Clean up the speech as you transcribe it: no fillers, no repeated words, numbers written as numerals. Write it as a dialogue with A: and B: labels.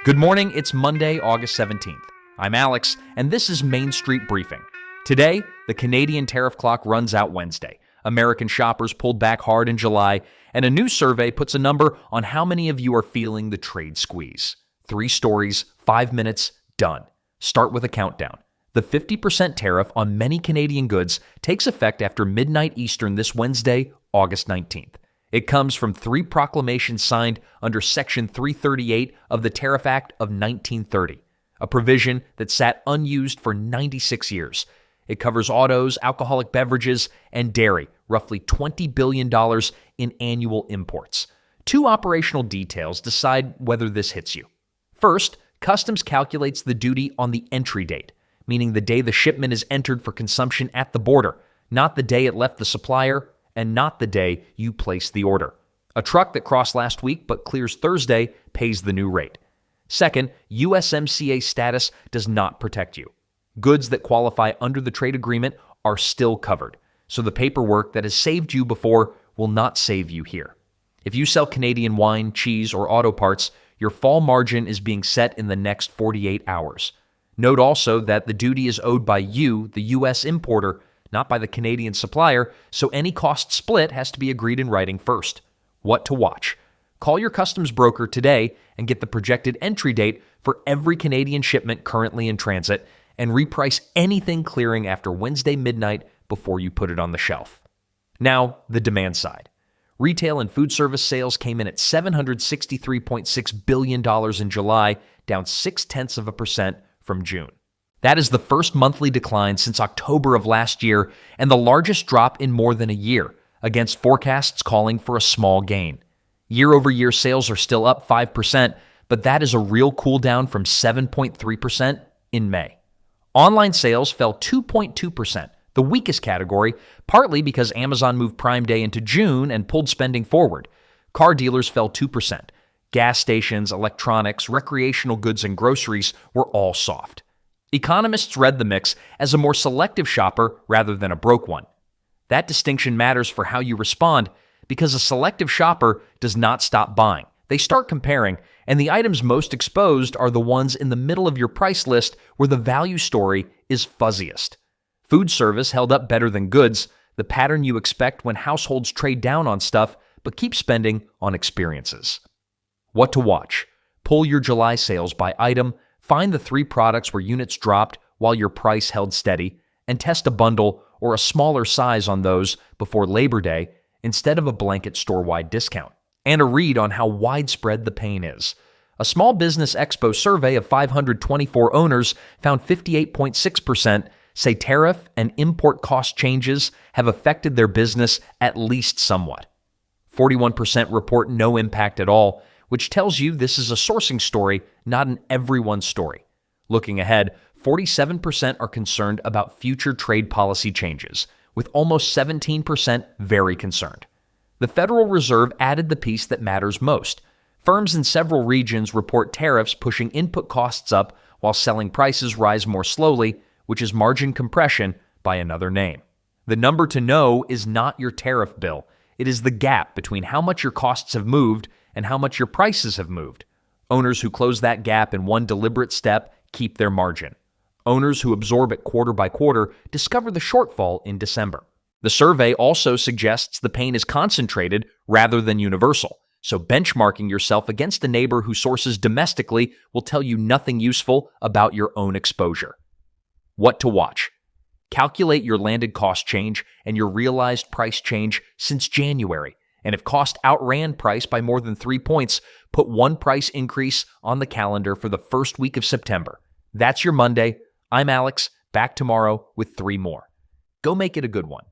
A: Good morning, it's Monday, August 17th. I'm Alex, and this is Main Street Briefing. Today, the Canadian tariff clock runs out Wednesday. American shoppers pulled back hard in July, and a new survey puts a number on how many of you are feeling the trade squeeze. 3 stories, 5 minutes, done. Start with a countdown. The 50% tariff on many Canadian goods takes effect after midnight Eastern this Wednesday, August 19th. It comes from 3 proclamations signed under Section 338 of the Tariff Act of 1930, a provision that sat unused for 96 years. It covers autos, alcoholic beverages, and dairy, roughly $20 billion in annual imports. 2 operational details decide whether this hits you. First, Customs calculates the duty on the entry date, meaning the day the shipment is entered for consumption at the border, not the day it left the supplier and not the day you placed the order. A truck that crossed last week but clears Thursday pays the new rate. Second, USMCA status does not protect you. Goods that qualify under the trade agreement are still covered, so the paperwork that has saved you before will not save you here. If you sell Canadian wine, cheese, or auto parts, your fall margin is being set in the next 48 hours. Note also that the duty is owed by you, the U.S. importer, not by the Canadian supplier, so any cost split has to be agreed in writing first. What to watch? Call your customs broker today and get the projected entry date for every Canadian shipment currently in transit and reprice anything clearing after Wednesday midnight before you put it on the shelf. Now, the demand side. Retail and food service sales came in at $763.6 billion in July, down 0.6% from June. That is the first monthly decline since October of last year and the largest drop in more than a year, against forecasts calling for a small gain. Year-over-year sales are still up 5%, but that is a real cool down from 7.3% in May. Online sales fell 2.2%, the weakest category, partly because Amazon moved Prime Day into June and pulled spending forward. Car dealers fell 2%. Gas stations, electronics, recreational goods, and groceries were all soft. Economists read the mix as a more selective shopper rather than a broke one. That distinction matters for how you respond because a selective shopper does not stop buying. They start comparing, and the items most exposed are the ones in the middle of your price list where the value story is fuzziest. Food service held up better than goods, the pattern you expect when households trade down on stuff but keep spending on experiences. What to watch? Pull your July sales by item, find the 3 products where units dropped while your price held steady, and test a bundle or a smaller size on those before Labor Day instead of a blanket store-wide discount. And a read on how widespread the pain is. A Small Business Expo survey of 524 owners found 58.6% say tariff and import cost changes have affected their business at least somewhat. 41% report no impact at all, which tells you this is a sourcing story, not an everyone story. Looking ahead, 47% are concerned about future trade policy changes, with almost 17% very concerned. The Federal Reserve added the piece that matters most. Firms in several regions report tariffs pushing input costs up while selling prices rise more slowly, which is margin compression by another name. The number to know is not your tariff bill. It is the gap between how much your costs have moved and how much your prices have moved. Owners who close that gap in one deliberate step keep their margin. Owners who absorb it quarter by quarter discover the shortfall in December. The survey also suggests the pain is concentrated rather than universal, so benchmarking yourself against a neighbor who sources domestically will tell you nothing useful about your own exposure. What to watch? Calculate your landed cost change and your realized price change since January. And if cost outran price by more than 3 points, put 1 price increase on the calendar for the first week of September. That's your Monday. I'm Alex, back tomorrow with 3 more. Go make it a good one.